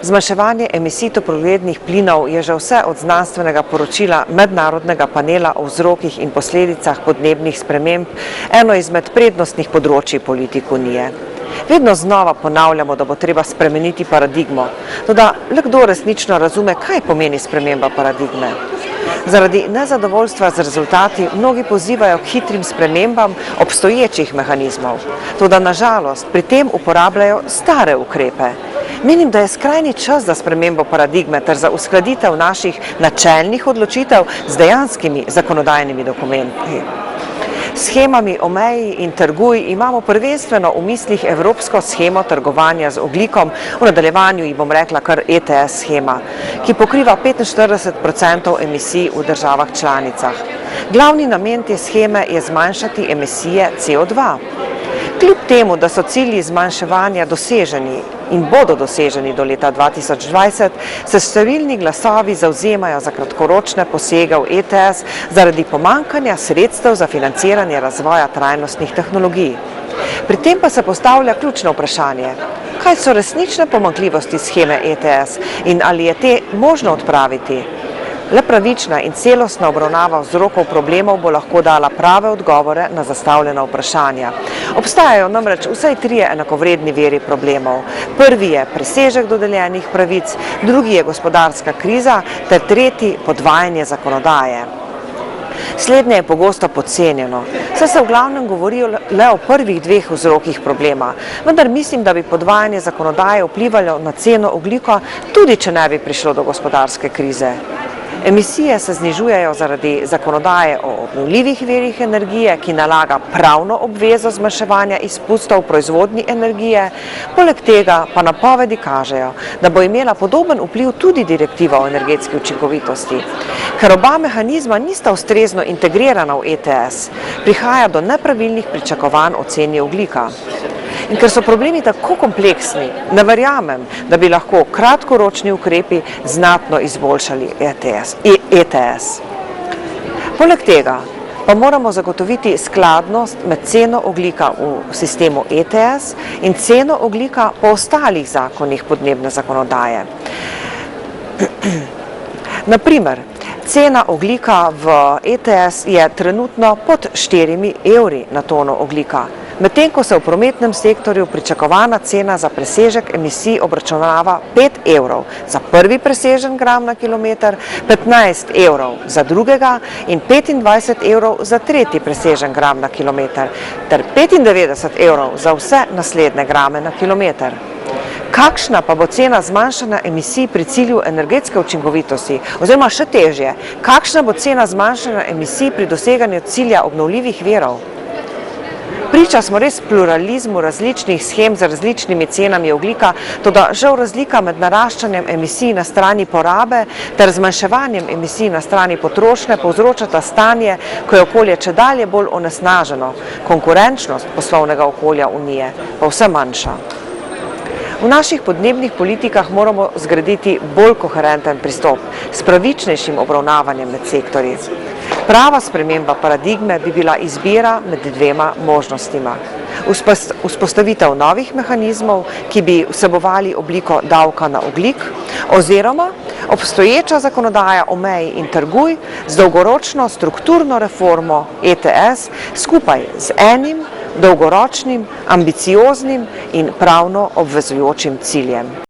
Zmanjševanje emisij toplogrednih plinov je že vse od znanstvenega poročila mednarodnega panela o vzrokih in posledicah podnebnih sprememb eno izmed prednostnih področij politik Unije. Vedno znova ponavljamo, da bo treba spremeniti paradigmo, toda le kdo resnično razume, kaj pomeni sprememba paradigme. Zaradi nezadovoljstva z rezultati mnogi pozivajo k hitrim spremembam obstoječih mehanizmov, toda na žalost pri tem uporabljajo stare ukrepe. Menim, da je skrajni čas za spremembo paradigme ter za uskladitev naših načelnih odločitev z dejanskimi zakonodajnimi dokumenti. S shemami Omeji in Trguj imamo prvenstveno v mislih evropsko shemo trgovanja z ogljikom, v nadaljevanju ji bom rekla kar ETS shema, ki pokriva 45% emisij v državah članicah. Glavni namen te sheme je zmanjšati emisije CO2. Kljub temu, da so cilji zmanjševanja doseženi in bodo doseženi do leta 2020, se številni glasovi zavzemajo za kratkoročne posege v ETS zaradi pomanjkanja sredstev za financiranje razvoja trajnostnih tehnologij. Pri tem pa se postavlja ključno vprašanje, kaj so resnične pomanjkljivosti sheme ETS in ali je te možno odpraviti. Le pravična in celostna obravnava vzrokov problemov bo lahko dala prave odgovore na zastavljena vprašanja. Obstajajo namreč vsaj trije enakovredni viri problemov. Prvi je presežek dodeljenih pravic, drugi je gospodarska kriza ter tretji podvajanje zakonodaje. Slednje je pogosto podcenjeno, saj se v glavnem govorijo le o prvih dveh vzrokih problema, vendar mislim, da bi podvajanje zakonodaje vplivalo na ceno ogljika, tudi če ne bi prišlo do gospodarske krize. Emisije se znižujejo zaradi zakonodaje o obnovljivih virih energije, ki nalaga pravno obvezo zmanjševanja izpustov v proizvodnji energije, poleg tega pa napovedi kažejo, da bo imela podoben vpliv tudi direktiva o energetski učinkovitosti. Ker oba mehanizma nista ustrezno integrirana v ETS, prihaja do nepravilnih pričakovanj o ceni ogljika. In ker so problemi tako kompleksni, ne verjamem, da bi lahko kratkoročni ukrepi znatno izboljšali ETS. Poleg tega pa moramo zagotoviti skladnost med ceno ogljika v sistemu ETS in ceno ogljika po ostalih zakonih podnebne zakonodaje. Na primer, cena ogljika v ETS je trenutno pod 4 evri na tono ogljika, medtem ko se v prometnem sektorju pričakovana cena za presežek emisij obračunava 5 evrov za prvi presežen gram na kilometer, 15 evrov za drugega in 25 evrov za tretji presežen gram na kilometer, ter 95 evrov za vse naslednje grame na kilometer. Kakšna pa bo cena zmanjšanja emisij pri cilju energetske učinkovitosti, oziroma še težje, kakšna bo cena zmanjšanja emisij pri doseganju cilja obnovljivih virov? Priča smo res pluralizmu različnih shem z različnimi cenami ogljika, toda žal razlika med naraščanjem emisij na strani porabe ter zmanjševanjem emisij na strani potrošnje povzročata stanje, ko je okolje čedalje bolj onesnaženo, konkurenčnost poslovnega okolja Unije pa vse manjša. V naših podnebnih politikah moramo zgraditi bolj koherenten pristop s pravičnejšim obravnavanjem med sektorji. Prava sprememba paradigme bi bila izbira med dvema možnostima. Vzpostavitev novih mehanizmov, ki bi vsebovali obliko davka na ogljik, oziroma obstoječa zakonodaja Omeji in Trguj z dolgoročno strukturno reformo ETS skupaj z enim dolgoročnim, ambicioznim in pravno obvezujočim ciljem.